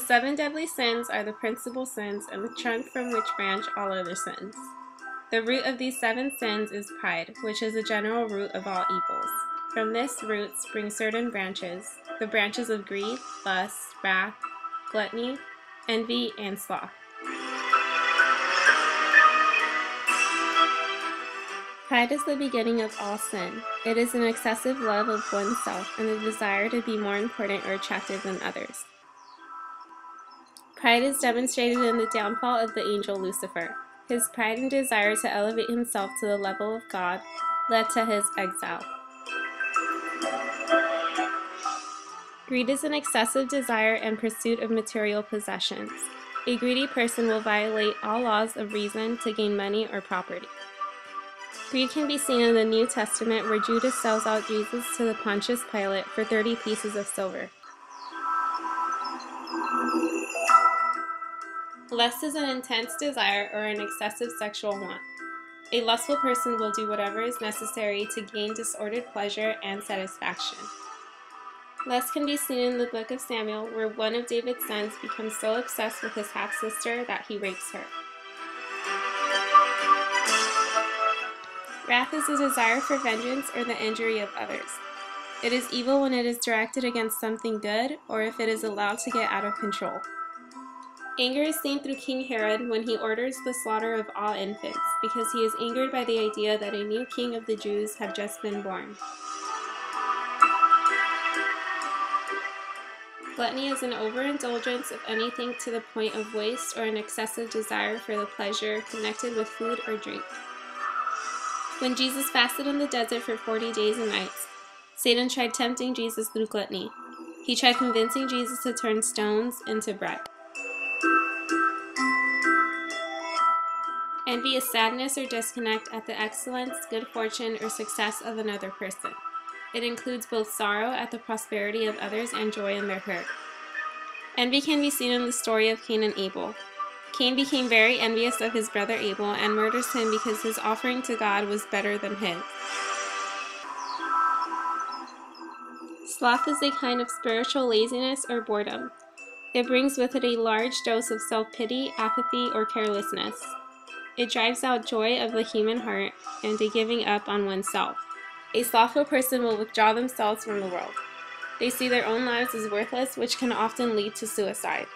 7 deadly sins are the principal sins and the trunk from which branch all other sins. The root of these 7 sins is pride, which is the general root of all evils. From this root spring certain branches, the branches of greed, lust, wrath, gluttony, envy, and sloth. Pride is the beginning of all sin. It is an excessive love of oneself and the desire to be more important or attractive than others. Pride is demonstrated in the downfall of the angel Lucifer. His pride and desire to elevate himself to the level of God led to his exile. Greed is an excessive desire and pursuit of material possessions. A greedy person will violate all laws of reason to gain money or property. Greed can be seen in the New Testament where Judas sells out Jesus to the Pontius Pilate for 30 pieces of silver. Lust is an intense desire or an excessive sexual want. A lustful person will do whatever is necessary to gain disordered pleasure and satisfaction. Lust can be seen in the book of Samuel, where one of David's sons becomes so obsessed with his half-sister that he rapes her. Wrath is a desire for vengeance or the injury of others. It is evil when it is directed against something good or if it is allowed to get out of control. Anger is seen through King Herod when he orders the slaughter of all infants, because he is angered by the idea that a new king of the Jews had just been born. Gluttony is an overindulgence of anything to the point of waste or an excessive desire for the pleasure connected with food or drink. When Jesus fasted in the desert for 40 days and nights, Satan tried tempting Jesus through gluttony. He tried convincing Jesus to turn stones into bread. Envy is sadness or disconnect at the excellence, good fortune, or success of another person. It includes both sorrow at the prosperity of others and joy in their hurt. Envy can be seen in the story of Cain and Abel. Cain became very envious of his brother Abel and murders him because his offering to God was better than his. Sloth is a kind of spiritual laziness or boredom. It brings with it a large dose of self-pity, apathy, or carelessness. It drives out joy of the human heart and a giving up on oneself. A slothful person will withdraw themselves from the world. They see their own lives as worthless, which can often lead to suicide.